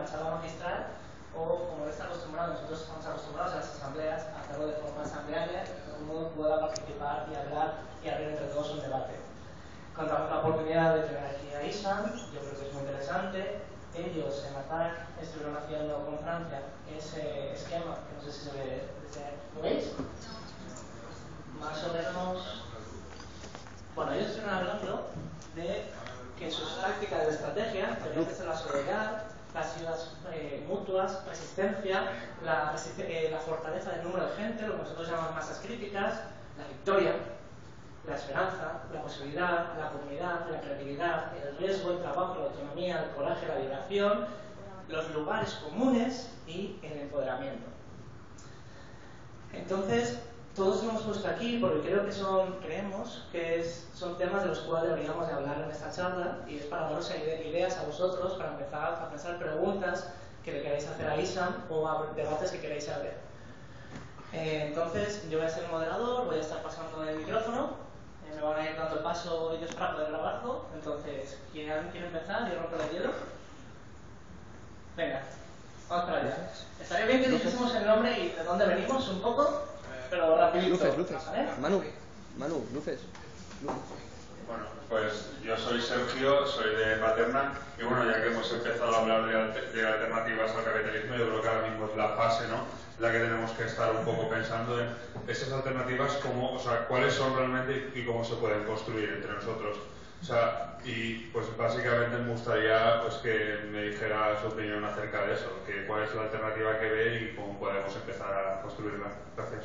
la charla magistral, o como está acostumbrado, nosotros estamos acostumbrados a las asambleas a hacerlo de forma asamblearia, que todo el mundo pueda participar y hablar y abrir entre todos un debate. Contamos la oportunidad de tener aquí a Isham, yo creo que es muy interesante. Ellos en ATAC estuvieron haciendo con Francia ese esquema, que no sé si se ve, ¿lo veis? Más o menos. Bueno, ellos estuvieron hablando de que sus tácticas de estrategia deberían ser la solidaridad, las ayudas mutuas, resistencia, la fortaleza del número de gente, lo que nosotros llamamos masas críticas, la victoria, la esperanza, la posibilidad, la comunidad, la creatividad, el riesgo, el trabajo, la autonomía, el coraje, la liberación, los lugares comunes y el empoderamiento. Entonces, todos hemos puesto aquí porque creemos que son temas de los cuales deberíamos de hablar en esta charla, y es para daros ideas a vosotros, para empezar a pensar preguntas que le queráis hacer a Isham o a debates que queráis abrir. Entonces, yo voy a ser el moderador, voy a estar pasando el micrófono. Me van a ir dando el paso ellos para poder grabarlo. Entonces, ¿quién quiere empezar? Yo rompo el hielo. Venga, vamos para allá. Estaría bien que dijésemos el nombre y de dónde venimos un poco, pero rapidito. Luces. ¿Vale? Manu, luces. Bueno, pues yo soy Sergio, soy de Paterna, y bueno, ya que hemos empezado a hablar de alternativas al capitalismo, yo creo que ahora mismo es la fase, ¿no?, la que tenemos que estar un poco pensando en esas alternativas, cuáles son realmente y cómo se pueden construir entre nosotros. Y pues básicamente me gustaría pues que me dijera su opinión acerca de eso, que cuál es la alternativa que ve y cómo podemos empezar a construirla. Gracias.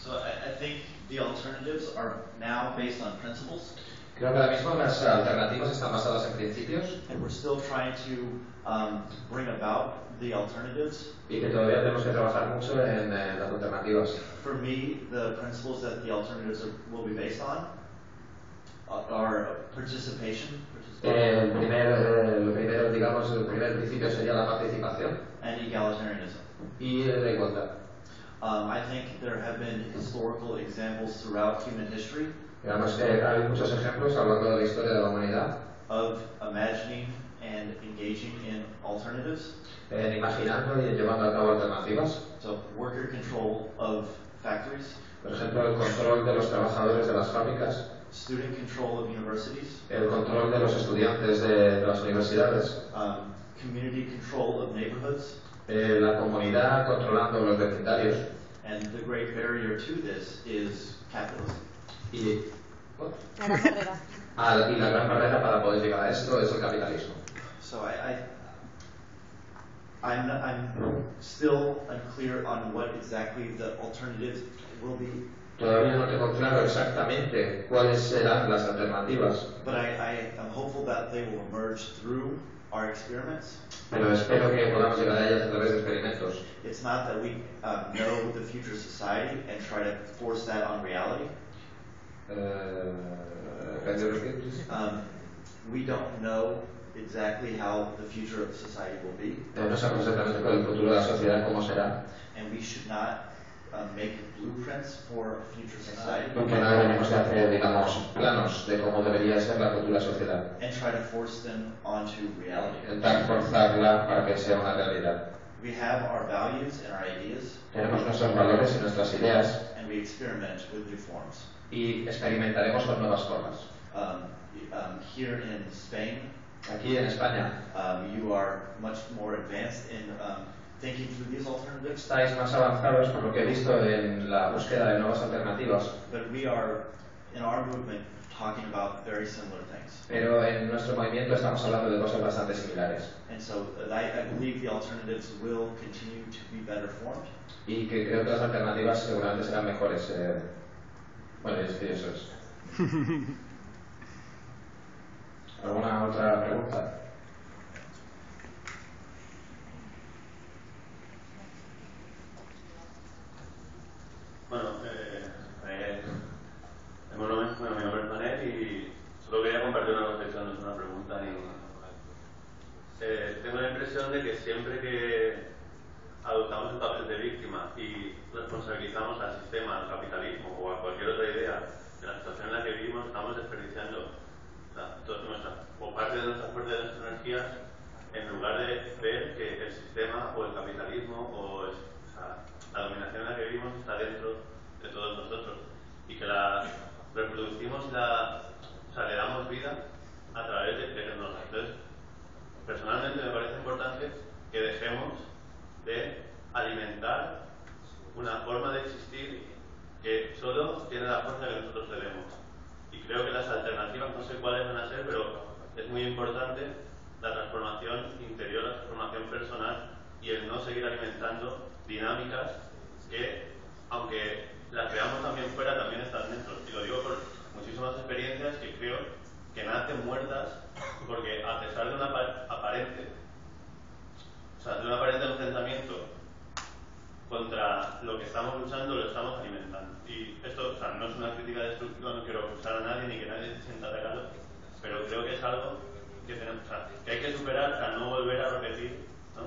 So I think the alternatives are now based on principles. Creo que ahora mismo las alternativas están basadas en principios. And we're still trying to bring about the alternatives. Y que todavía tenemos que trabajar mucho en las alternativas. For me, the principles that the alternatives will be based on are participation. El primer principio sería la participación. And egalitarianism. Y la igualdad. I think there have been historical examples throughout human history. Digamos que hay muchos ejemplos a lo largo de la historia de la humanidad. Of imagining and engaging in alternatives. Imaginando y llevando a cabo alternativas. So worker control of factories. Por ejemplo, el control de los trabajadores de las fábricas. Student control of universities. El control de los estudiantes de las universidades. Community control of neighborhoods. La comunidad controlando los vecindarios. And the great barrier to this is capitalism. Y la gran barrera para poder llegar a esto es el capitalismo. So I'm still unclear on what exactly the alternatives will be. Todavía no tengo claro exactamente cuáles serán las alternativas. But I am hopeful that they will emerge through our experiments. Pero espero que podamos llegar a ellas a través de experimentos. It's not that we know the future society and try to force that on reality. Can you repeat, please? We don't know exactly how the future of society will be. No sabemos exactamente cuál es el futuro de la sociedad, cómo será. And we should not make blueprints for a future society. Porque no deberíamos de hacer, digamos, planos de cómo debería ser la futura sociedad. And try to force them onto reality. Intentar forzarla para que sea una realidad. We have our values and our ideas. Tenemos nuestros valores y nuestras ideas. And we experiment with new forms. Y experimentaremos con nuevas formas. Here in Spain, aquí en España, you are much more advanced in thinking through these alternatives. Estáis más avanzados por lo que he visto en la búsqueda de nuevas alternativas. But we are in our movement talking about very similar things. Pero en nuestro movimiento estamos hablando de cosas bastante similares. And so I believe the alternatives will continue to be better formed. Y que creo que las alternativas seguramente serán mejores. Bueno, es que eso es. ¿Alguna otra pregunta? Mi nombre es Manel y solo quería compartir una reflexión, no es una pregunta ni tengo la impresión de que siempre que adoptamos el papel de víctima y responsabilizamos al sistema, al capitalismo o a cualquier otra idea de la situación en la que vivimos, estamos desperdiciando parte de nuestra fuerza y de nuestra energía, en lugar de ver que el sistema o el capitalismo o la dominación en la que vivimos está dentro de todos nosotros y que la reproducimos y le damos vida a través de creernos. Entonces, personalmente me parece importante que dejemos de alimentar una forma de existir que solo tiene la fuerza que nosotros le demos. Y creo que las alternativas, no sé cuáles van a ser, pero es muy importante la transformación interior, la transformación personal y el no seguir alimentando dinámicas que, aunque las veamos también fuera, también están dentro. Y lo digo por muchísimas experiencias que creo que nacen muertas porque a pesar de un aparente enfrentamiento contra lo que estamos luchando, lo estamos alimentando. Y esto no es una crítica destructiva, no quiero acusar a nadie ni que nadie se sienta atacado, pero creo que es algo que tenemos, que hay que superar para no volver a repetir, ¿no?,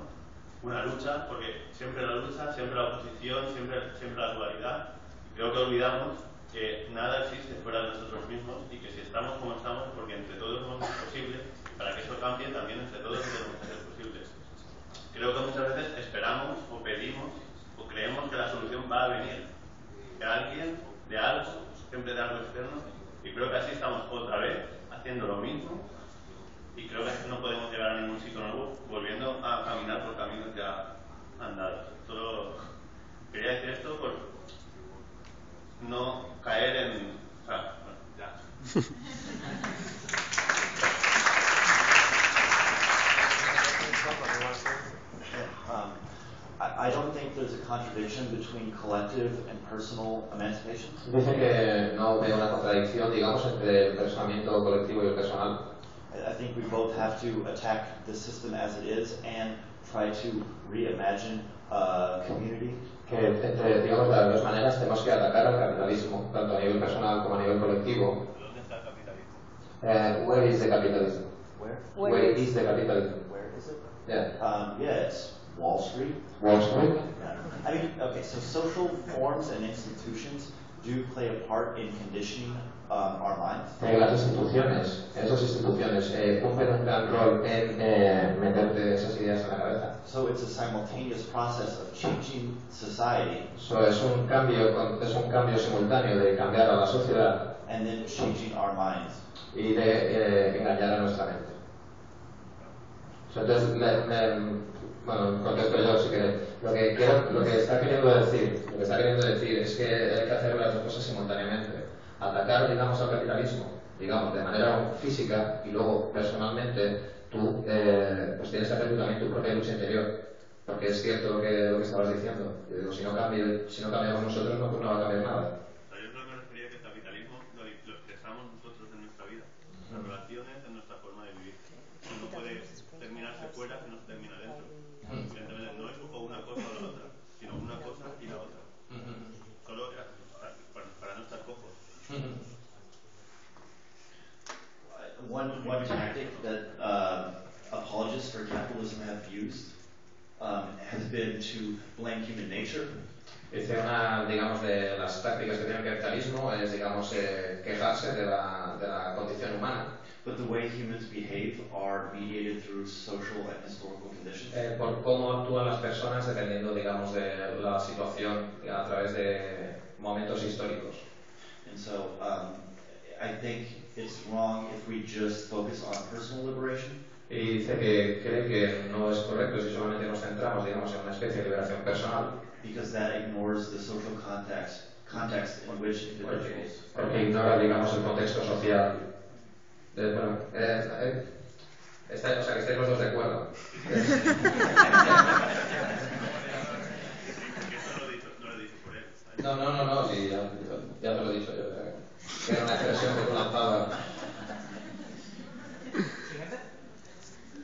una lucha, porque siempre la lucha, siempre la oposición, siempre la dualidad. Y creo que olvidamos que nada existe fuera de nosotros mismos y que si estamos como estamos, porque entre todos no es posible, y para que eso cambie también entre todos tenemos que ser posibles. Creo que muchas veces esperamos o pedimos o creemos que la solución va a venir de alguien, de algo, siempre de algo externo, y creo que así estamos otra vez haciendo lo mismo y creo que no podemos llegar a ningún sitio nuevo volviendo a caminar por caminos ya andados. Solo quería decir esto por no caer en... bueno, ya. I don't think there's a contradiction between collective and personal emancipation. Dice que no veo una contradicción, digamos, entre el personamiento colectivo y el personal. I think we both have to attack the system as it is and try to reimagine community. Que entre, digamos, de las dos maneras tenemos que atacar al capitalismo, tanto a nivel personal como a nivel colectivo. ¿Dónde está el capitalismo? Where is the capitalism? Where is the capitalism? Where is it? Yeah. Yeah, it's Wall Street. Wall Street. Yeah. I mean, okay, so social forms and institutions do play a part in conditioning our minds. Las instituciones, esas instituciones cumplen un gran rol en meterte esas ideas en la cabeza. So it's a simultaneous process of changing society. So es un cambio simultáneo de cambiar a la sociedad And then changing our minds. y de engañar a nuestra mente. So, entonces, bueno, contesto yo si queréis. Lo que está queriendo decir es que hay que hacer las dos cosas simultáneamente. Atacar, digamos, al capitalismo, digamos, de manera física, y luego personalmente tú pues tienes que hacer también tu propia lucha interior, porque es cierto lo que estabas diciendo. Yo digo, si no cambiamos nosotros, no va a cambiar nada. Yo creo que me refería que el capitalismo lo expresamos nosotros en nuestra vida, en nuestras relaciones, en nuestra forma de vivir. No puede terminarse fuera si no se termina dentro. Evidentemente no es o una cosa o la otra, sino una cosa y la otra. Solo para no estar cojos. One tactic that apologists for capitalism have used has been to blame human nature. Dice una, digamos, de las tácticas que tiene el capitalismo es, digamos, quejarse de la condición humana. But the way humans behave are mediated through social and historical conditions. Por cómo actúan las personas dependiendo, digamos, de la situación a través de momentos históricos. And so I think it's wrong if we just focus on personal liberation. Y dice que cree que no es correcto si solamente nos centramos, digamos, en una especie de liberación personal. Because that ignores the social context in which individuals. Porque ignora, digamos, el contexto social. Bueno, o sea, que estáis los dos de acuerdo. No, sí, ya te lo he dicho yo. Que era una expresión que tú lanzabas.